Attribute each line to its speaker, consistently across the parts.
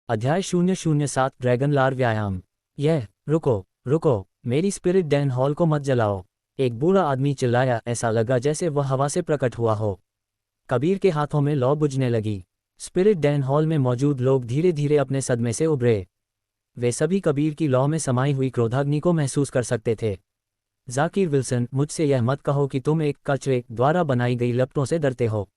Speaker 1: अध्याय 007 ड्रैगन लार व्यायाम। रुको रुको, मेरी स्पिरिट डैन हॉल को मत जलाओ। एक बूढ़ा आदमी चिल्लाया, ऐसा लगा जैसे वह हवा से प्रकट हुआ हो। कबीर के हाथों में लौ बुझने लगी। स्पिरिट डैन हॉल में मौजूद लोग धीरे धीरे अपने सदमे से उभरे। वे सभी कबीर की लौ में समाई हुई क्रोधाग्नि को महसूस कर सकते थे। जाकिर विल्सन, मुझसे यह मत कहो कि तुम एक कचरे द्वारा बनाई गई लपटों से डरते हो।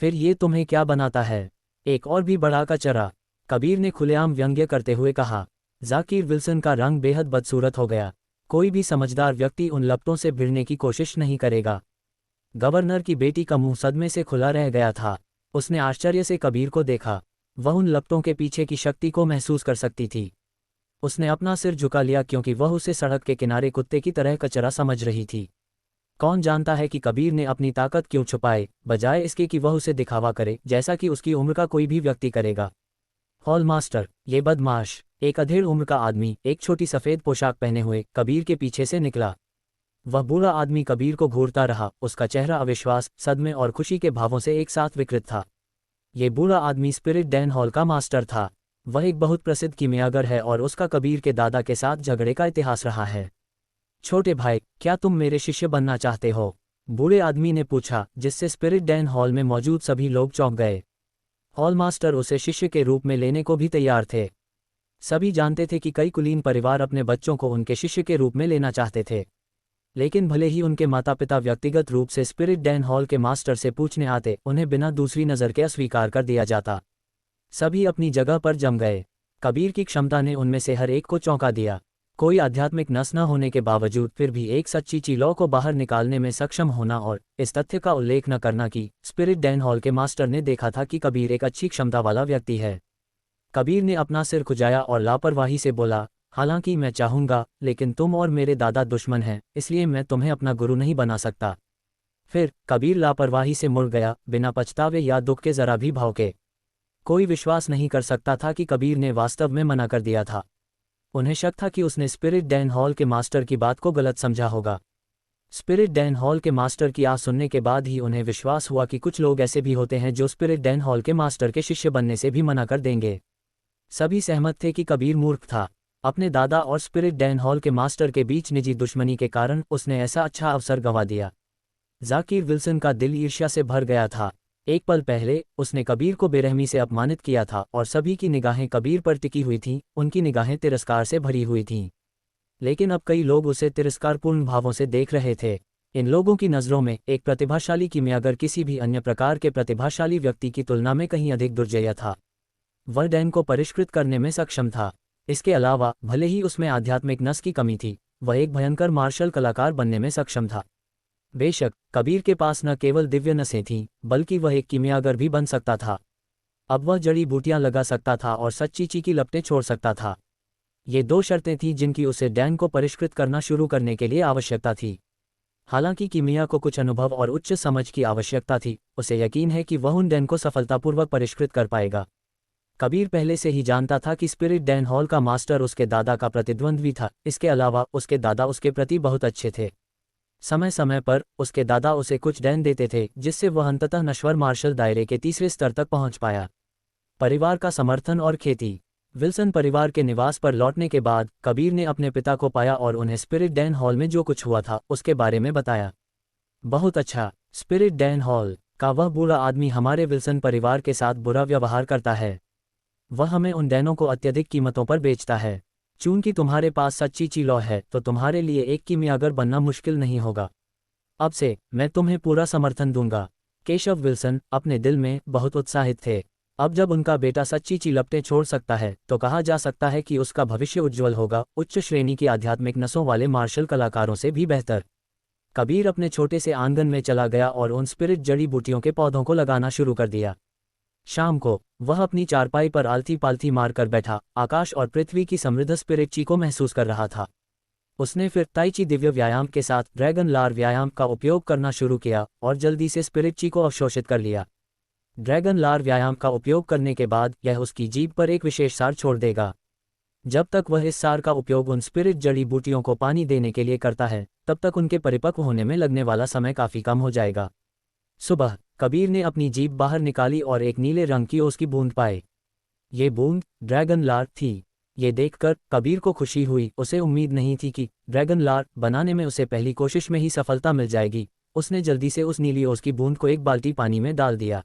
Speaker 1: फिर ये तुम्हें क्या बनाता है? एक और भी बड़ा कचरा, कबीर ने खुलेआम व्यंग्य करते हुए कहा। जाकिर विल्सन का रंग बेहद बदसूरत हो गया। कोई भी समझदार व्यक्ति उन लपटों से भिड़ने की कोशिश नहीं करेगा। गवर्नर की बेटी का मुंह सदमे से खुला रह गया था। उसने आश्चर्य से कबीर को देखा। वह उन लपटों के पीछे की शक्ति को महसूस कर सकती थी। उसने अपना सिर झुका लिया क्योंकि वह उसे सड़क के किनारे कुत्ते की तरह कचरा समझ रही थी। कौन जानता है कि कबीर ने अपनी ताकत क्यों छुपाए, बजाय इसके कि वह उसे दिखावा करे जैसा कि उसकी उम्र का कोई भी व्यक्ति करेगा। हॉल मास्टर, ये बदमाश! एक अधेड़ उम्र का आदमी एक छोटी सफ़ेद पोशाक पहने हुए कबीर के पीछे से निकला। वह बूढ़ा आदमी कबीर को घूरता रहा। उसका चेहरा अविश्वास, सदमे और खुशी के भावों से एक साथ विकृत था। ये बूढ़ा आदमी स्पिरिट डैन हॉल का मास्टर था। वह एक बहुत प्रसिद्ध कीमियागर है और उसका कबीर के दादा के साथ झगड़े का इतिहास रहा है। छोटे भाई, क्या तुम मेरे शिष्य बनना चाहते हो? बूढ़े आदमी ने पूछा, जिससे स्पिरिट डैन हॉल में मौजूद सभी लोग चौंक गए। हॉल मास्टर उसे शिष्य के रूप में लेने को भी तैयार थे। सभी जानते थे कि कई कुलीन परिवार अपने बच्चों को उनके शिष्य के रूप में लेना चाहते थे, लेकिन भले ही उनके माता पिता व्यक्तिगत रूप से स्पिरिट डैन हॉल के मास्टर से पूछने आते, उन्हें बिना दूसरी नज़र के अस्वीकार कर दिया जाता। सभी अपनी जगह पर जम गए। कबीर की क्षमता ने उनमें से हर एक को चौंका दिया। कोई आध्यात्मिक नस न होने के बावजूद फिर भी एक सच्ची चीलौ को बाहर निकालने में सक्षम होना, और इस तथ्य का उल्लेख न करना कि स्पिरिट डैन हॉल के मास्टर ने देखा था कि कबीर एक अच्छी क्षमता वाला व्यक्ति है। कबीर ने अपना सिर खुजाया और लापरवाही से बोला, हालांकि मैं चाहूँगा, लेकिन तुम और मेरे दादा दुश्मन हैं, इसलिए मैं तुम्हें अपना गुरु नहीं बना सकता। फिर कबीर लापरवाही से मुड़ गया, बिना पछतावे या दुख के जरा भी भाव के। कोई विश्वास नहीं कर सकता था कि कबीर ने वास्तव में मना कर दिया था। उन्हें शक था कि उसने स्पिरिट डैन हॉल के मास्टर की बात को गलत समझा होगा। स्पिरिट डैन हॉल के मास्टर की आवाज़ सुनने के बाद ही उन्हें विश्वास हुआ कि कुछ लोग ऐसे भी होते हैं जो स्पिरिट डैन हॉल के मास्टर के शिष्य बनने से भी मना कर देंगे। सभी सहमत थे कि कबीर मूर्ख था। अपने दादा और स्पिरिट डैन हॉल के मास्टर के बीच निजी दुश्मनी के कारण उसने ऐसा अच्छा अवसर गंवा दिया। जाकिर विल्सन का दिल ईर्ष्या से भर गया था। एक पल पहले उसने कबीर को बेरहमी से अपमानित किया था और सभी की निगाहें कबीर पर टिकी हुई थीं, उनकी निगाहें तिरस्कार से भरी हुई थीं। लेकिन अब कई लोग उसे तिरस्कारपूर्ण भावों से देख रहे थे। इन लोगों की नज़रों में एक प्रतिभाशाली कीमियागर किसी भी अन्य प्रकार के प्रतिभाशाली व्यक्ति की तुलना में कहीं अधिक दुर्जय था। वह डैन को परिष्कृत करने में सक्षम था। इसके अलावा भले ही उसमें आध्यात्मिक नस की कमी थी, वह एक भयंकर मार्शल कलाकार बनने में सक्षम था। बेशक कबीर के पास न केवल दिव्य नसें थीं, बल्कि वह एक कीमियागर भी बन सकता था। अब वह जड़ी बूटियां लगा सकता था और सच्ची की लपटें छोड़ सकता था। ये दो शर्तें थीं जिनकी उसे डैन को परिष्कृत करना शुरू करने के लिए आवश्यकता थी। हालांकि कीमिया को कुछ अनुभव और उच्च समझ की आवश्यकता थी, उसे यकीन है कि वह उन डैन को सफलतापूर्वक परिष्कृत कर पाएगा। कबीर पहले से ही जानता था कि स्पिरिट डैन हॉल का मास्टर उसके दादा का प्रतिद्वंद्वी था। इसके अलावा उसके दादा उसके प्रति बहुत अच्छे थे। समय समय पर उसके दादा उसे कुछ डैन देते थे, जिससे वह अंततः नश्वर मार्शल दायरे के तीसरे स्तर तक पहुंच पाया। परिवार का समर्थन और खेती। विल्सन परिवार के निवास पर लौटने के बाद कबीर ने अपने पिता को पाया और उन्हें स्पिरिट डैन हॉल में जो कुछ हुआ था उसके बारे में बताया। बहुत अच्छा, स्पिरिट डैन हॉल का वह बूढ़ा आदमी हमारे विल्सन परिवार के साथ बुरा व्यवहार करता है। वह हमें उन डैनों को अत्यधिक कीमतों पर बेचता है। चूंकि तुम्हारे पास सच्ची चीलौ है, तो तुम्हारे लिए एक कीमियागर बनना मुश्किल नहीं होगा। अब से मैं तुम्हें पूरा समर्थन दूंगा। केशव विल्सन अपने दिल में बहुत उत्साहित थे। अब जब उनका बेटा सच्ची लपटें छोड़ सकता है, तो कहा जा सकता है कि उसका भविष्य उज्ज्वल होगा, उच्च श्रेणी की आध्यात्मिक नसों वाले मार्शल कलाकारों से भी बेहतर। कबीर अपने छोटे से आंगन में चला गया और उन स्पिरिट जड़ी बूटियों के पौधों को लगाना शुरू कर दिया। शाम को वह अपनी चारपाई पर आलती पालती मारकर बैठा आकाश और पृथ्वी की समृद्ध स्पिरिट ची को महसूस कर रहा था। उसने फिर ताई ची दिव्य व्यायाम के साथ ड्रैगन लार व्यायाम का उपयोग करना शुरू किया और जल्दी से स्पिरिट ची को अवशोषित कर लिया। ड्रैगन लार व्यायाम का उपयोग करने के बाद यह उसकी जीभ पर एक विशेष सार छोड़ देगा। जब तक वह इस सार का उपयोग उन स्पिरिट जड़ी बूटियों को पानी देने के लिए करता है, तब तक उनके परिपक्व होने में लगने वाला समय काफ़ी कम हो जाएगा। सुबह कबीर ने अपनी जीभ बाहर निकाली और एक नीले रंग की ओस की बूंद पाई। ये बूंद ड्रैगन लार्क थी। ये देखकर कबीर को खुशी हुई। उसे उम्मीद नहीं थी कि ड्रैगन लार्क बनाने में उसे पहली कोशिश में ही सफलता मिल जाएगी। उसने जल्दी से उस नीली ओस की बूंद को एक बाल्टी पानी में डाल दिया।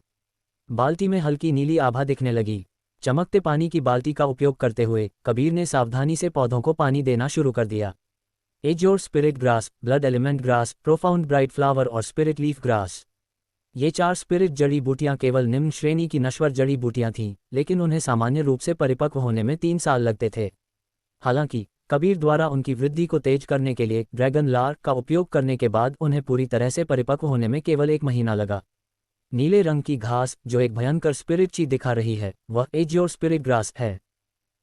Speaker 1: बाल्टी में हल्की नीली आभा दिखने लगी। चमकते पानी की बाल्टी का उपयोग करते हुए कबीर ने सावधानी से पौधों को पानी देना शुरू कर दिया। Azure spirit grass, blood element grass, profound bright flower और स्पिरिट लीफ ग्रास, ये 4 स्पिरिट जड़ी बूटियां केवल निम्न श्रेणी की नश्वर जड़ी बूटियां थीं, लेकिन उन्हें सामान्य रूप से परिपक्व होने में 3 साल लगते थे। हालांकि कबीर द्वारा उनकी वृद्धि को तेज करने के लिए ड्रैगन लार्क का उपयोग करने के बाद उन्हें पूरी तरह से परिपक्व होने में केवल 1 महीना लगा। नीले रंग की घास जो एक भयंकर स्पिरिट ची दिखा रही है वह एज्योर स्पिरिट ग्रास है।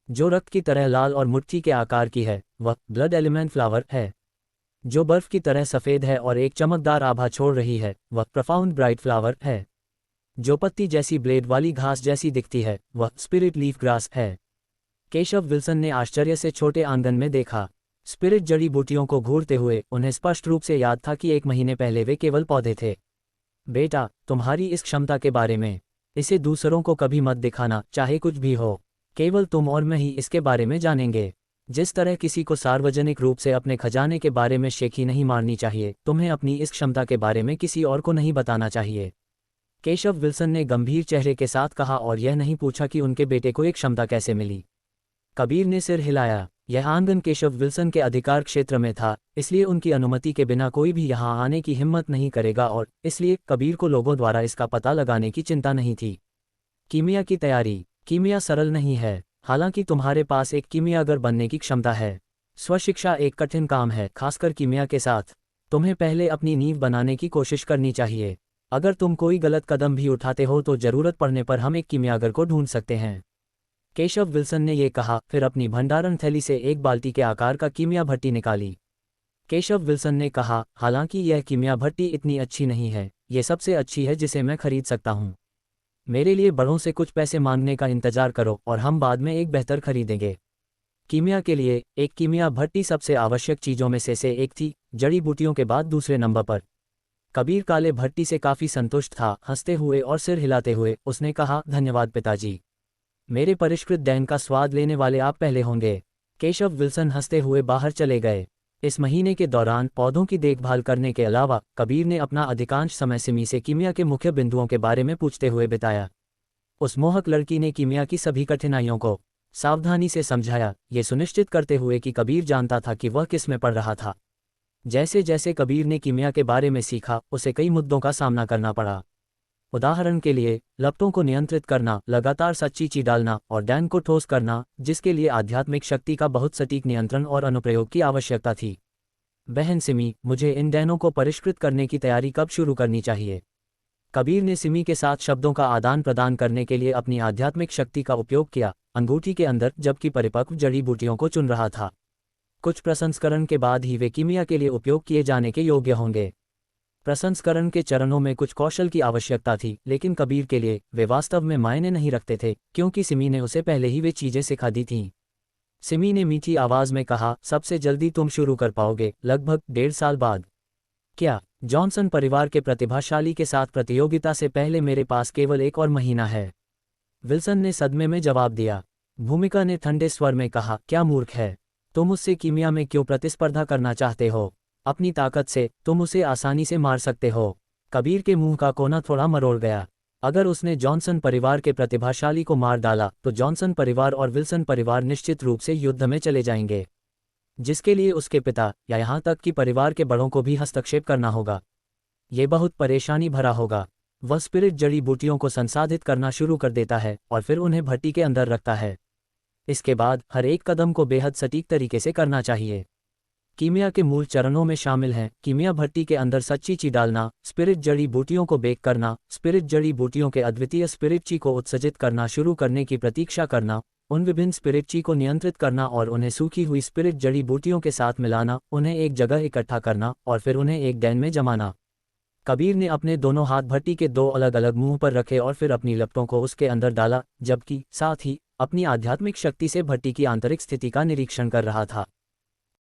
Speaker 1: जो रक्त की तरह लाल और मुट्ठी के आकार की है वह ब्लड एलिमेंट फ्लावर है। जो बर्फ की तरह सफ़ेद है और एक चमकदार आभा छोड़ रही है वह प्रोफाउंड ब्राइट फ्लावर है। जो पत्ती जैसी ब्लेड वाली घास जैसी दिखती है वह स्पिरिट लीफ ग्रास है। केशव विल्सन ने आश्चर्य से छोटे आंगन में देखा। स्पिरिट जड़ी बूटियों को घूरते हुए उन्हें स्पष्ट रूप से याद था कि 1 महीने पहले वे केवल पौधे थे। बेटा, तुम्हारी इस क्षमता के बारे में, इसे दूसरों को कभी मत दिखाना, चाहे कुछ भी हो। केवल तुम और मैं ही इसके बारे में जानेंगे। जिस तरह किसी को सार्वजनिक रूप से अपने खजाने के बारे में शेखी नहीं मारनी चाहिए, तुम्हें अपनी इस क्षमता के बारे में किसी और को नहीं बताना चाहिए। केशव विल्सन ने गंभीर चेहरे के साथ कहा और यह नहीं पूछा कि उनके बेटे को एक क्षमता कैसे मिली। कबीर ने सिर हिलाया। यह आंगन केशव विल्सन के अधिकार क्षेत्र में था, इसलिए उनकी अनुमति के बिना कोई भी यहाँ आने की हिम्मत नहीं करेगा और इसलिए कबीर को लोगों द्वारा इसका पता लगाने की चिंता नहीं थी। कीमिया की तैयारी। कीमिया सरल नहीं है। हालांकि तुम्हारे पास एक कीमियागर बनने की क्षमता है। स्वशिक्षा एक कठिन काम है, खासकर कीमिया के साथ। तुम्हें पहले अपनी नींव बनाने की कोशिश करनी चाहिए। अगर तुम कोई गलत कदम भी उठाते हो तो जरूरत पड़ने पर हम एक कीमियागर को ढूंढ सकते हैं। केशव विल्सन ने यह कहा, फिर अपनी भंडारण थैली से एक बाल्टी के आकार का कीमिया भट्टी निकाली। केशव विल्सन ने कहा, हालांकि यह कीमिया भट्टी इतनी अच्छी नहीं है, ये सबसे अच्छी है जिसे मैं खरीद सकता हूँ। मेरे लिए बड़ों से कुछ पैसे मांगने का इंतजार करो और हम बाद में एक बेहतर खरीदेंगे। कीमिया के लिए एक कीमिया भट्टी सबसे आवश्यक चीज़ों में से एक थी, जड़ी बूटियों के बाद दूसरे नंबर पर। कबीर काले भट्टी से काफ़ी संतुष्ट था। हंसते हुए और सिर हिलाते हुए उसने कहा, धन्यवाद पिताजी। मेरे परिष्कृत डैन का स्वाद लेने वाले आप पहले होंगे। केशव विल्सन हंसते हुए बाहर चले गए। इस महीने के दौरान पौधों की देखभाल करने के अलावा कबीर ने अपना अधिकांश समय सिमी से कीमिया के मुख्य बिंदुओं के बारे में पूछते हुए बिताया। उस मोहक लड़की ने कीमिया की सभी कठिनाइयों को सावधानी से समझाया, ये सुनिश्चित करते हुए कि कबीर जानता था कि वह किस में पड़ रहा था। जैसे जैसे कबीर ने कीमिया के बारे में सीखा, उसे कई मुद्दों का सामना करना पड़ा। उदाहरण के लिए, लपटों को नियंत्रित करना, लगातार सच्ची ची डालना और डैन को ठोस करना, जिसके लिए आध्यात्मिक शक्ति का बहुत सटीक नियंत्रण और अनुप्रयोग की आवश्यकता थी। बहन सिमी, मुझे इन डैनों को परिष्कृत करने की तैयारी कब शुरू करनी चाहिए? कबीर ने सिमी के साथ शब्दों का आदान प्रदान करने के लिए अपनी आध्यात्मिक शक्ति का उपयोग किया, अंगूठी के अंदर, जबकि परिपक्व जड़ी बूटियों को चुन रहा था। कुछ प्रसंस्करण के बाद ही वे कीमिया के लिए उपयोग किए जाने के योग्य होंगे। प्रसंस्करण के चरणों में कुछ कौशल की आवश्यकता थी, लेकिन कबीर के लिए वे वास्तव में मायने नहीं रखते थे, क्योंकि सिमी ने उसे पहले ही वे चीज़ें सिखा दी थीं। सिमी ने मीठी आवाज़ में कहा, सबसे जल्दी तुम शुरू कर पाओगे, लगभग 1.5 साल बाद। क्या? जॉनसन परिवार के प्रतिभाशाली के साथ प्रतियोगिता से पहले मेरे पास केवल 1 और महीना है। विल्सन ने सदमे में जवाब दिया। भूमिका ने ठंडे स्वर में कहा, क्या मूर्ख है, तुम उससे कीमिया में क्यों प्रतिस्पर्धा करना चाहते हो? अपनी ताकत से तुम उसे आसानी से मार सकते हो। कबीर के मुंह का कोना थोड़ा मरोड़ गया। अगर उसने जॉनसन परिवार के प्रतिभाशाली को मार डाला तो जॉनसन परिवार और विल्सन परिवार निश्चित रूप से युद्ध में चले जाएंगे, जिसके लिए उसके पिता या यहाँ तक कि परिवार के बड़ों को भी हस्तक्षेप करना होगा। ये बहुत परेशानी भरा होगा। वह स्पिरिट जड़ी बूटियों को संसाधित करना शुरू कर देता है और फिर उन्हें भट्टी के अंदर रखता है। इसके बाद हर एक कदम को बेहद सटीक तरीके से करना चाहिए। कीमिया के मूल चरणों में शामिल हैं कीमिया भट्टी के अंदर सच्ची ची डालना, स्पिरिट जड़ी बूटियों को बेक करना, स्पिरिट जड़ी बूटियों के अद्वितीय स्पिरिट ची को उत्सर्जित करना शुरू करने की प्रतीक्षा करना, उन विभिन्न स्पिरिट ची को नियंत्रित करना और उन्हें सूखी हुई स्पिरिट जड़ी बूटियों के साथ मिलाना, उन्हें एक जगह इकट्ठा करना और फिर उन्हें एक डैन में जमाना। कबीर ने अपने दोनों हाथ भट्टी के 2 अलग अलग मुंह पर रखे और फिर अपनी लपटों को उसके अंदर डाला, जबकि साथ ही अपनी आध्यात्मिक शक्ति से भट्टी की आंतरिक स्थिति का निरीक्षण कर रहा था।